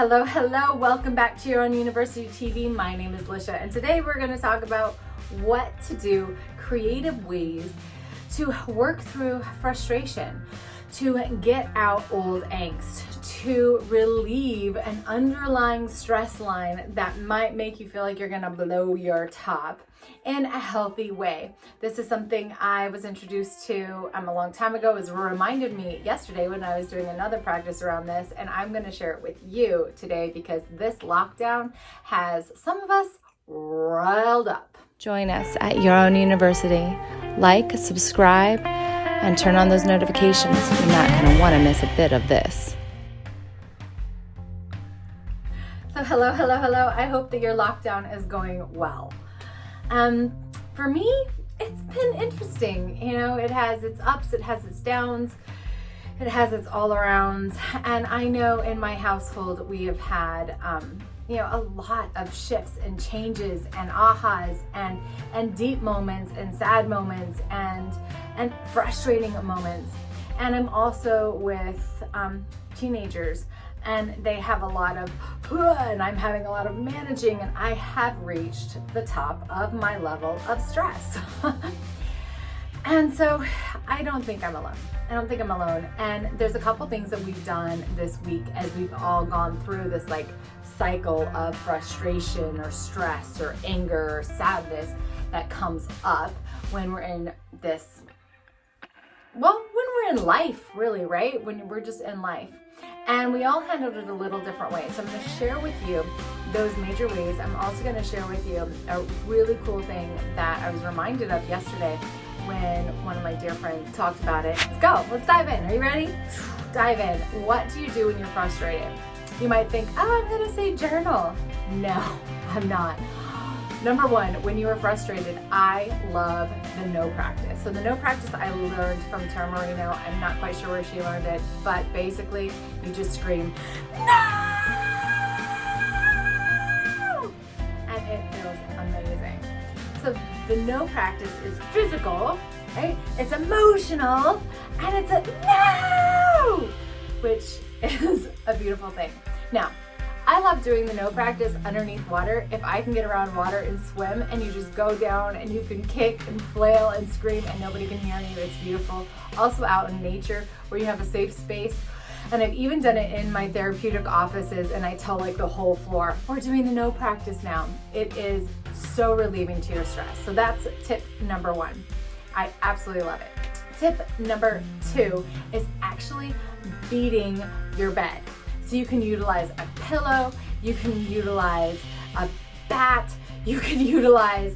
Hello, hello. Welcome back to Your Own University TV. My name is Lisha, and today we're going to talk about what to do, creative ways to work through frustration, to get out old angst, to relieve an underlying stress line that might make you feel like you're going to blow your top in a healthy way. This is something I was introduced to a long time ago. It was reminded me yesterday when I was doing another practice around this, and I'm going to share it with you today because this lockdown has some of us riled up. Join us at Your Own University. Like, subscribe, and turn on those notifications. You're not going to want to miss a bit of this. So hello. I hope that your lockdown is going well. For me, it's been interesting. You know, it has its ups, it has its downs, it has its all arounds. And I know in my household, we have had, a lot of shifts and changes and ahas and deep moments and sad moments and frustrating moments. And I'm also with teenagers, and they have a lot of, and I'm having a lot of managing, and I have reached the top of my level of stress. And so I don't think I'm alone. And there's a couple things that we've done this week as we've all gone through this cycle of frustration or stress or anger or sadness that comes up when we're in this, when we're in life, really, right? When we're just in life. And we all handled it a little different way. So I'm going to share with you those major ways. I'm also going to share with you a really cool thing that I was reminded of yesterday when one of my dear friends talked about it. Let's go. Let's dive in. Are you ready? Dive in. What do you do when you're frustrated? You might think, I'm going to say journal. No, I'm not. Number one, when you are frustrated, I love the no practice. So the no practice I learned from Tara Marino. I'm not quite sure where she learned it, but basically you just scream, no! And it feels amazing. So the no practice is physical, right? It's emotional, and it's a no! Which is a beautiful thing. Now, I love doing the no practice underneath water. If I can get around water and swim and you just go down and you can kick and flail and scream and nobody can hear you, it's beautiful. Also out in nature where you have a safe space. And I've even done it in my therapeutic offices, and I tell the whole floor, we're doing the no practice now. It is so relieving to your stress. So that's tip number one. I absolutely love it. Tip number two is actually beating your bed. So you can utilize a pillow, you can utilize a bat, you can utilize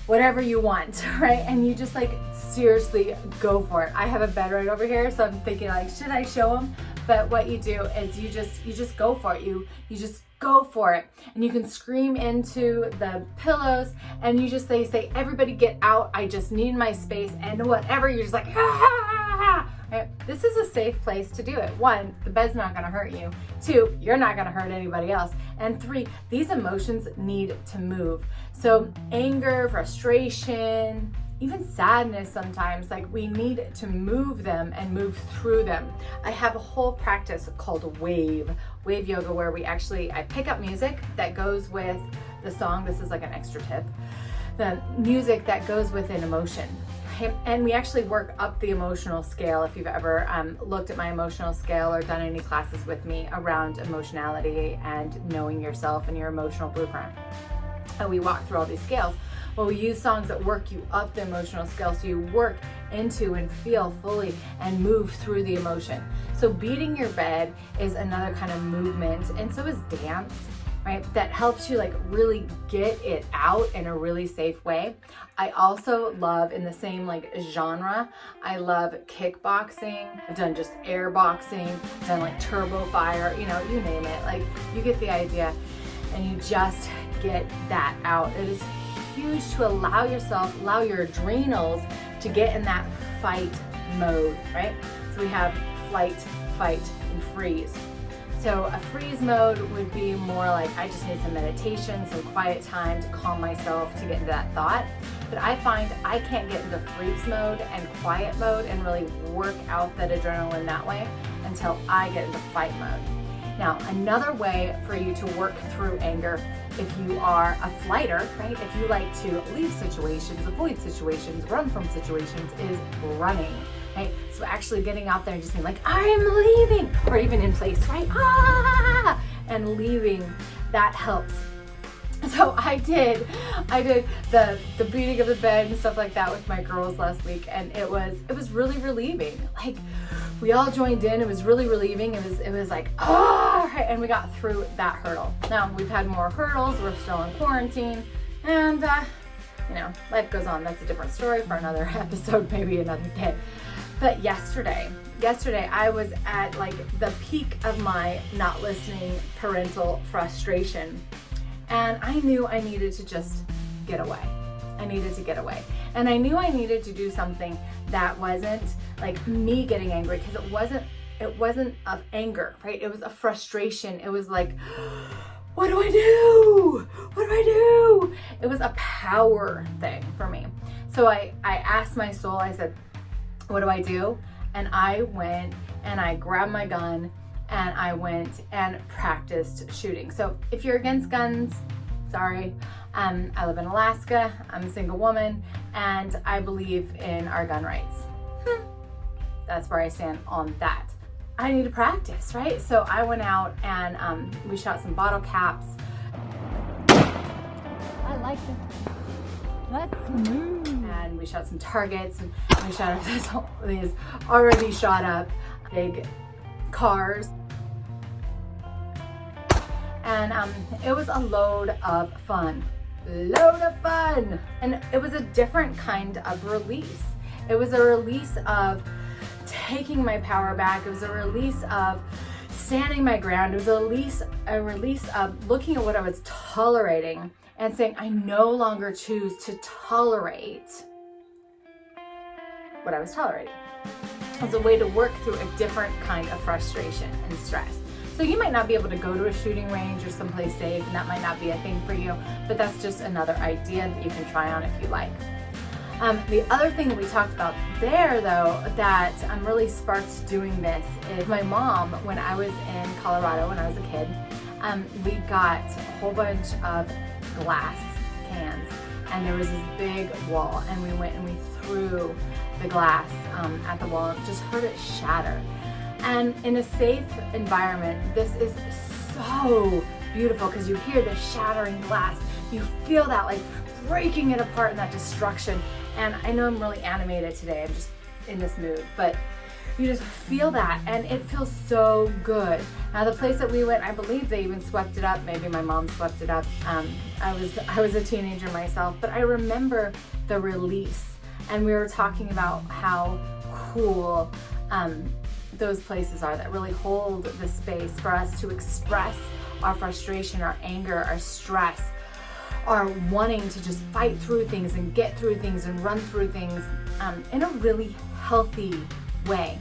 whatever you want, right? And you just seriously go for it. I have a bed right over here, so I'm thinking should I show them? But what you do is you just go for it. You just go for it. And you can scream into the pillows and you just say, everybody get out. I just need my space, and whatever, you're just like, ha ha ha ha. Right? This is a safe place to do it. One, the bed's not going to hurt you. Two, you're not going to hurt anybody else. And three, these emotions need to move. So anger, frustration, even sadness sometimes, we need to move them and move through them. I have a whole practice called wave yoga, where I pick up music that goes with the song. This is an extra tip. The music that goes with an emotion. And we actually work up the emotional scale. If you've ever looked at my emotional scale or done any classes with me around emotionality and knowing yourself and your emotional blueprint, and we walk through all these scales. Well, we use songs that work you up the emotional scale so you work into and feel fully and move through the emotion. So beating your bed is another kind of movement, and so is dance. Right? That helps you really get it out in a really safe way. I also love, in the same genre, I love kickboxing. I've done just air boxing, done turbo fire, you name it. You get the idea, and you just get that out. It is huge to allow your adrenals to get in that fight mode, right? So we have flight, fight, and freeze. So a freeze mode would be more I just need some meditation, some quiet time to calm myself, to get into that thought. But I find I can't get into freeze mode and quiet mode and really work out that adrenaline that way until I get into fight mode. Now, another way for you to work through anger, if you are a fighter, right? If you like to leave situations, avoid situations, run from situations, is running, right? So actually getting out there and just being like, I'm leaving, or even in place, right? Ah! And leaving, that helps. So I did the beating of the bed and stuff like that with my girls last week, and it was really relieving. Like, we all joined in. It was really relieving. It was like, and we got through that hurdle. Now we've had more hurdles. We're still in quarantine, and life goes on. That's a different story for another episode, maybe another day. But yesterday I was at like the peak of my not listening parental frustration. And I knew I needed to just get away. I needed to get away. And I knew I needed to do something that wasn't like me getting angry, because it wasn't of anger, right? It was a frustration. It was like, what do I do? What do I do? It was a power thing for me. So I asked my soul, I said, what do I do? And I went and I grabbed my gun and I went and practiced shooting. So if you're against guns, sorry. I live in Alaska, I'm a single woman, and I believe in our gun rights. That's where I stand on that. I need to practice, right? So I went out and we shot some bottle caps. I like this. Let's move. And we shot some targets, and we shot up these already shot up big cars. And it was a load of fun. And it was a different kind of release. It was a release of taking my power back. It was a release of standing my ground. It was a release of looking at what I was tolerating and saying, I no longer choose to tolerate what I was tolerating. It's a way to work through a different kind of frustration and stress. So you might not be able to go to a shooting range or someplace safe, and that might not be a thing for you, but that's just another idea that you can try on if you like. The other thing that we talked about there, though, that really sparked doing this is my mom, when I was in Colorado when I was a kid, we got a whole bunch of glass cans, and there was this big wall, and we went and we threw the glass at the wall and just heard it shatter. And in a safe environment, this is so beautiful because you hear the shattering glass. You feel that like breaking it apart and that destruction. And I know I'm really animated today. I'm just in this mood, but you just feel that, and it feels so good. Now the place that we went, I believe they even swept it up. Maybe my mom swept it up. I was a teenager myself, but I remember the release, and we were talking about how cool those places are that really hold the space for us to express our frustration, our anger, our stress, our wanting to just fight through things and get through things and run through things in a really healthy way.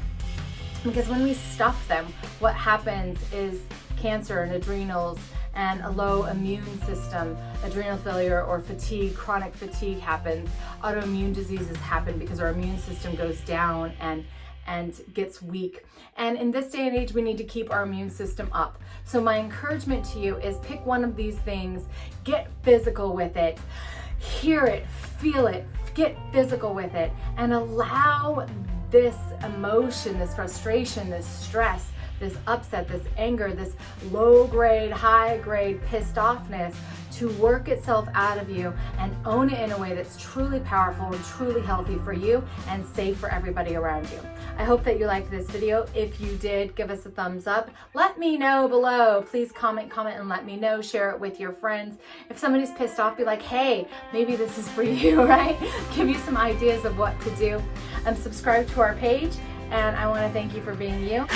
Because when we stuff them, what happens is cancer and adrenals and a low immune system, adrenal failure or fatigue, chronic fatigue happens. Autoimmune diseases happen because our immune system goes down and gets weak. And in this day and age, we need to keep our immune system up. So my encouragement to you is pick one of these things, get physical with it, hear it, feel it, get physical with it, and allow this emotion, this frustration, this stress, this upset, this anger, this low grade, high grade pissed offness to work itself out of you and own it in a way that's truly powerful and truly healthy for you and safe for everybody around you. I hope that you liked this video. If you did, give us a thumbs up. Let me know below. Please comment and let me know. Share it with your friends. If somebody's pissed off, be like, hey, maybe this is for you, right? Give you some ideas of what to do. Subscribe to our page, and I want to thank you for being you.